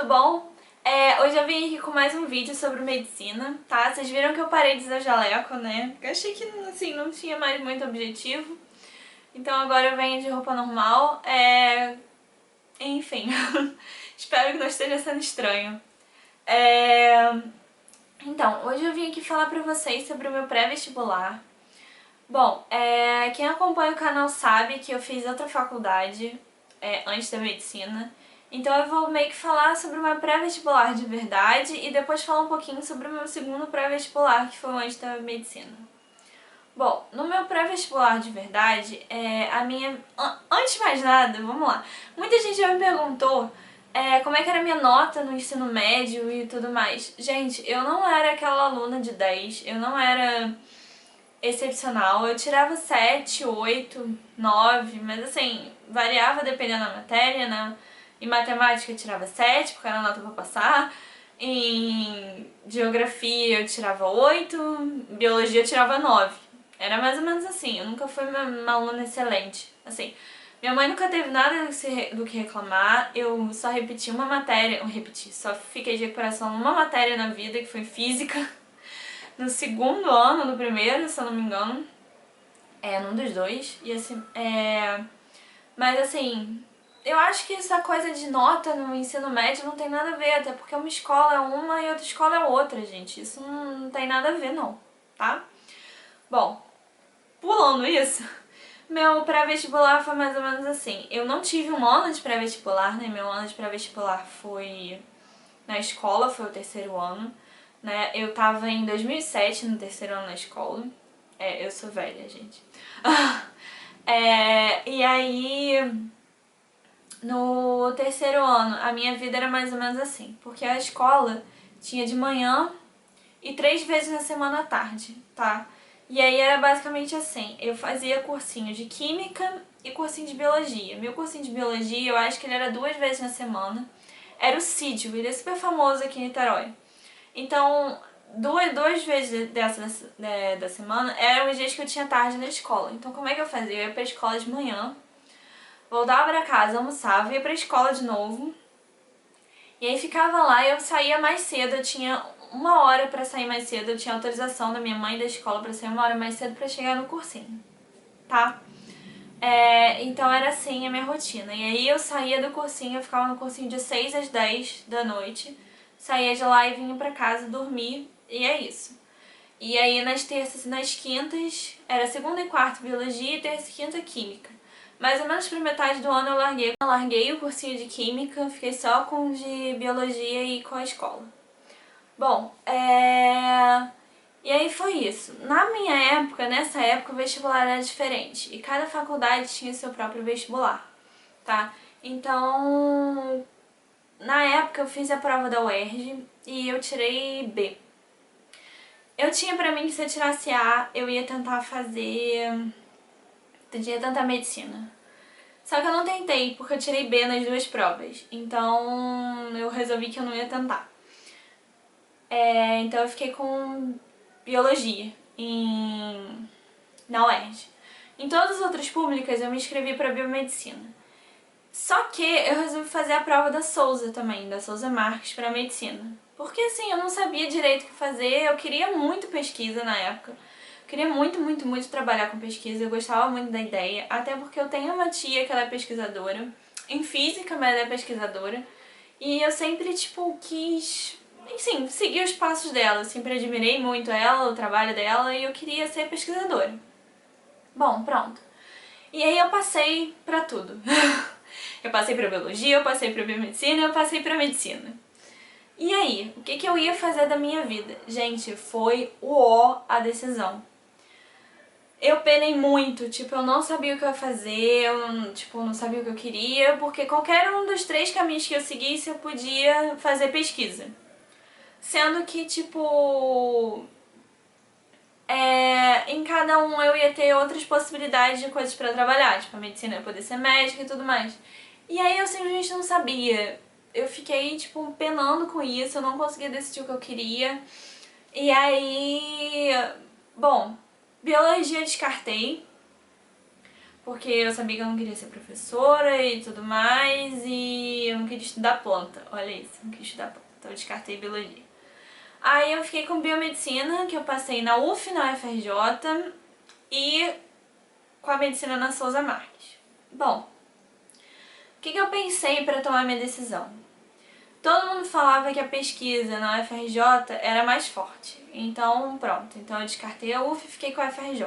tudo bom? Hoje eu vim aqui com mais um vídeo sobre medicina, tá? Vocês viram que eu parei de usar jaleco, né? Eu achei que, assim, não tinha mais muito objetivo. Então agora eu venho de roupa normal. Enfim, espero que não esteja sendo estranho. Então, hoje eu vim aqui falar pra vocês sobre o meu pré-vestibular. Bom, quem acompanha o canal sabe que eu fiz outra faculdade antes da medicina. Então eu vou meio que falar sobre o meu pré-vestibular de verdade e depois falar um pouquinho sobre o meu segundo pré-vestibular, que foi antes da medicina. Bom, no meu pré-vestibular de verdade, Antes de mais nada, vamos lá. Muita gente já me perguntou como é que era a minha nota no ensino médio e tudo mais. Gente, eu não era aquela aluna de 10, eu não era excepcional. Eu tirava 7, 8, 9, mas assim, variava dependendo da matéria, né? Em matemática eu tirava 7, porque era a nota pra passar. Em geografia eu tirava 8, em biologia eu tirava 9. Era mais ou menos assim, eu nunca fui uma aluna excelente. Assim, minha mãe nunca teve nada do que reclamar, eu só repeti uma matéria, só fiquei de recuperação numa matéria na vida, que foi física. No segundo ano, no primeiro, se eu não me engano. Num dos dois. E assim, Mas assim, eu acho que essa coisa de nota no ensino médio não tem nada a ver, até porque uma escola é uma e outra escola é outra, gente. Isso não tem nada a ver, não, tá? Bom, pulando isso, meu pré-vestibular foi mais ou menos assim. Eu não tive um ano de pré-vestibular, né? Meu ano de pré-vestibular foi na escola, foi o terceiro ano, né? Eu tava em 2007 no terceiro ano na escola. Eu sou velha, gente. E aí, no terceiro ano, a minha vida era mais ou menos assim, porque a escola tinha de manhã e 3 vezes na semana à tarde, tá? E aí era basicamente assim, eu fazia cursinho de química e cursinho de biologia. Meu cursinho de biologia, eu acho que ele era 2 vezes na semana. Era o CIDIO, ele é super famoso aqui em Niterói. Então, duas vezes da semana eram os dias que eu tinha tarde na escola. Então, como é que eu fazia? Eu ia pra escola de manhã, voltava pra casa, almoçava, ia pra escola de novo. E aí ficava lá e eu saía mais cedo, eu tinha 1 hora pra sair mais cedo, eu tinha autorização da minha mãe e da escola pra sair 1 hora mais cedo pra chegar no cursinho, tá? Então era assim a minha rotina. E aí eu saía do cursinho, eu ficava no cursinho de 6 às 10 da noite, saía de lá e vinha pra casa dormir, e é isso. E aí nas terças e nas quintas era segunda e quarta biologia e terça e quinta química. Mais ou menos pra metade do ano eu larguei o cursinho de química, fiquei só com o de biologia e com a escola. Bom, E aí foi isso. Na minha época, nessa época, o vestibular era diferente. E cada faculdade tinha seu próprio vestibular, tá? Então, na época eu fiz a prova da UERJ e eu tirei B. Eu tinha pra mim que se eu tirasse A, eu ia tentar medicina. Só que eu não tentei, porque eu tirei B nas 2 provas. Então, eu resolvi que eu não ia tentar. Então eu fiquei com biologia na UERJ. Em todas as outras públicas eu me inscrevi para biomedicina. Só que eu resolvi fazer a prova da Souza também, da Souza Marques, para medicina. Porque assim, eu não sabia direito o que fazer, eu queria muito pesquisa na época. Eu queria muito, muito, muito trabalhar com pesquisa, eu gostava muito da ideia, até porque eu tenho uma tia que ela é pesquisadora, em física, mas ela é pesquisadora, e eu sempre, tipo, quis, enfim, seguir os passos dela, eu sempre admirei muito ela, o trabalho dela, e eu queria ser pesquisadora. Bom, pronto. E aí eu passei pra tudo. Eu passei pra biologia, eu passei pra biomedicina, eu passei pra medicina. E aí, o que eu ia fazer da minha vida? Gente, foi a decisão. Eu penei muito, tipo, eu não sabia o que eu ia fazer, eu não sabia o que eu queria, porque qualquer um dos 3 caminhos que eu seguisse eu podia fazer pesquisa. Sendo que, tipo, em cada um eu ia ter outras possibilidades de coisas pra trabalhar, tipo, a medicina ia poder ser médica e tudo mais. E aí eu simplesmente não sabia. Eu fiquei, tipo, penando com isso, eu não conseguia decidir o que eu queria. E aí, bom, biologia descartei, porque eu sabia que eu não queria ser professora e tudo mais, e eu não queria estudar planta. Olha isso, não queria estudar planta, então eu descartei biologia. Aí eu fiquei com biomedicina, que eu passei na UF, na UFRJ, e com a medicina na Souza Marques. Bom, o que eu pensei para tomar minha decisão? Todo mundo falava que a pesquisa na UFRJ era mais forte, então pronto, então eu descartei a UF e fiquei com a UFRJ.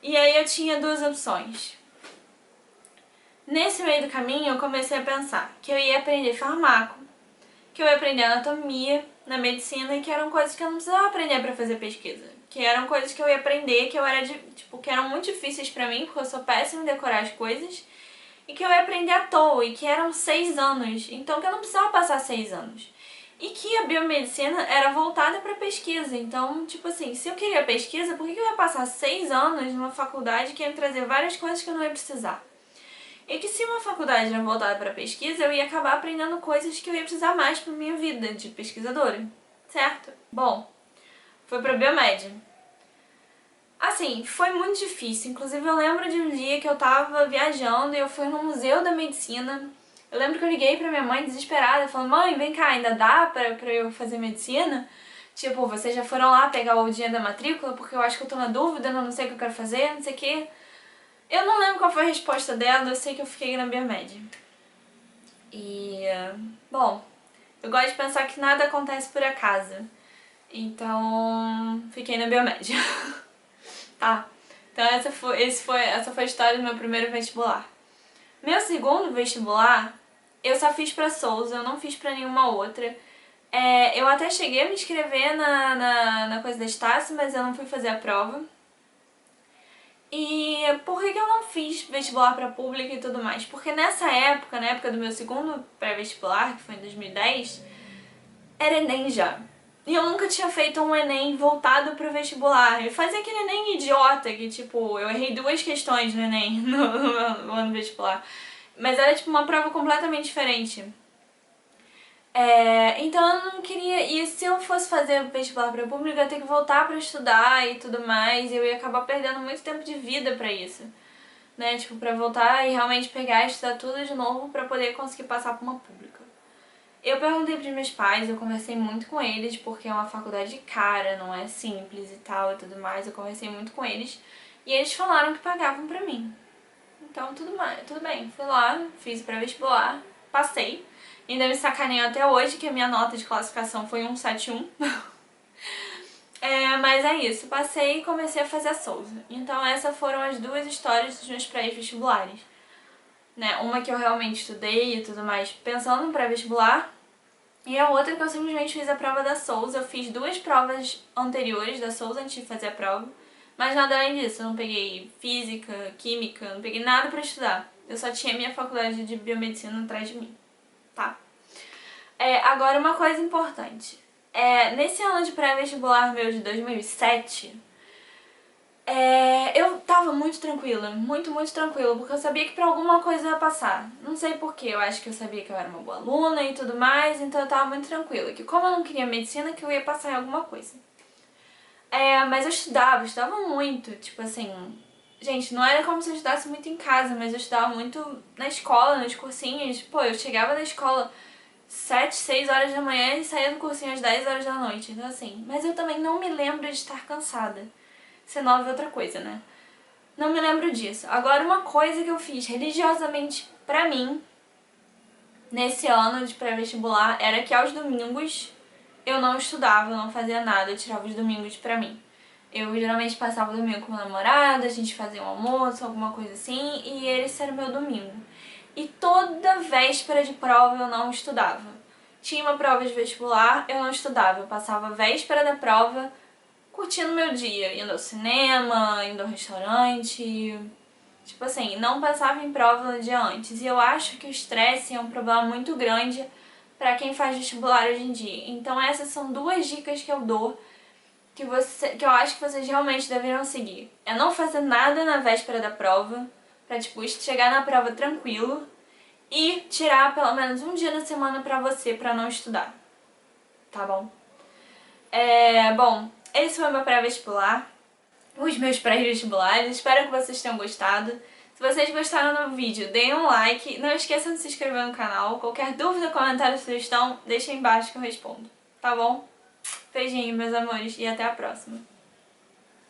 E aí eu tinha duas opções. Nesse meio do caminho eu comecei a pensar que eu ia aprender farmaco, que eu ia aprender anatomia na medicina e que eram coisas que eu não precisava aprender para fazer pesquisa. Que eram coisas que eu ia aprender, que eu era que eram muito difíceis pra mim, porque eu sou péssima em decorar as coisas, e que eu ia aprender à toa, e que eram 6 anos, então que eu não precisava passar 6 anos. E que a biomedicina era voltada para pesquisa, então, tipo assim, se eu queria pesquisa, por que eu ia passar 6 anos numa faculdade que ia me trazer várias coisas que eu não ia precisar? E que se uma faculdade era voltada para pesquisa, eu ia acabar aprendendo coisas que eu ia precisar mais para minha vida de pesquisadora, certo? Bom, foi para biomédia. Assim, foi muito difícil, inclusive eu lembro de um dia que eu tava viajando e eu fui no Museu da Medicina. Eu lembro que eu liguei pra minha mãe desesperada, falando: mãe, vem cá, ainda dá pra eu fazer medicina? Tipo, vocês já foram lá pegar o dinheiro da matrícula porque eu acho que eu tô na dúvida, eu não sei o que eu quero fazer, não sei o que. Eu não lembro qual foi a resposta dela, eu sei que eu fiquei na biomédia. E, bom, eu gosto de pensar que nada acontece por acaso, então fiquei na biomédia. Tá, então essa foi a história do meu primeiro vestibular. Meu segundo vestibular, eu só fiz pra Souza, eu não fiz pra nenhuma outra. Eu até cheguei a me inscrever na coisa da Estácio, mas eu não fui fazer a prova. E por que eu não fiz vestibular pra pública e tudo mais? Porque nessa época, na época do meu segundo pré-vestibular, que foi em 2010, era Enem já. E eu nunca tinha feito um Enem voltado pro vestibular. Eu fazia aquele Enem idiota, que tipo, eu errei 2 questões no Enem no ano vestibular. Mas era tipo uma prova completamente diferente. Então eu não queria... E se eu fosse fazer vestibular pra pública, eu ia ter que voltar pra estudar e tudo mais. E eu ia acabar perdendo muito tempo de vida pra isso. Né? Tipo, pra voltar e realmente pegar e estudar tudo de novo pra poder conseguir passar pra uma pública. Eu perguntei pros meus pais, eu conversei muito com eles, porque é uma faculdade cara, não é simples e tal e tudo mais. Eu conversei muito com eles e eles falaram que pagavam pra mim. Então tudo bem, fui lá, fiz o pré-vestibular, passei. Ainda me sacaneiam até hoje que a minha nota de classificação foi 171. Mas é isso, passei e comecei a fazer a Souza. Então essas foram as duas histórias dos meus pré-vestibulares. Né? Uma que eu realmente estudei e tudo mais pensando no pré-vestibular, e a outra que eu simplesmente fiz a prova da Souza. Eu fiz 2 provas anteriores da Souza antes de fazer a prova, mas nada além disso. Eu não peguei física, química, não peguei nada pra estudar. Eu só tinha minha faculdade de biomedicina atrás de mim, tá? Agora uma coisa importante. Nesse ano de pré-vestibular meu de 2007, eu tava muito tranquila, muito tranquila, porque eu sabia que pra alguma coisa eu ia passar. Não sei porquê, eu acho que eu sabia que eu era uma boa aluna e tudo mais, então eu tava muito tranquila, que como eu não queria medicina, que eu ia passar em alguma coisa. Mas eu estudava muito, tipo assim... Gente, não era como se eu estudasse muito em casa, mas eu estudava muito na escola, nos cursinhos. Pô, eu chegava da escola 7, 6 horas da manhã e saía do cursinho às 10 horas da noite, então assim... Mas eu também não me lembro de estar cansada. Ser nova é outra coisa, né? Não me lembro disso. Agora, uma coisa que eu fiz religiosamente pra mim, nesse ano de pré-vestibular, era que aos domingos eu não estudava, eu não fazia nada, eu tirava os domingos pra mim. Eu geralmente passava o domingo com o meu namorado, a gente fazia um almoço, alguma coisa assim, e esse era o meu domingo. E toda véspera de prova eu não estudava. Tinha uma prova de vestibular, eu não estudava. Eu passava a véspera da prova curtindo meu dia, indo ao cinema, indo ao restaurante, tipo assim, não passava em prova no dia antes. E eu acho que o estresse é um problema muito grande pra quem faz vestibular hoje em dia. Então essas são 2 dicas que eu dou que eu acho que vocês realmente deveriam seguir. É não fazer nada na véspera da prova, pra tipo, chegar na prova tranquilo e tirar pelo menos um dia na semana pra você, pra não estudar. Tá bom? Bom, esse foi o meu pré-vestibular. os meus pré-vestibulares. Espero que vocês tenham gostado. Se vocês gostaram do vídeo, deem um like. Não esqueçam de se inscrever no canal. Qualquer dúvida, comentário, sugestão, deixa aí embaixo que eu respondo. Tá bom? Beijinho, meus amores, e até a próxima.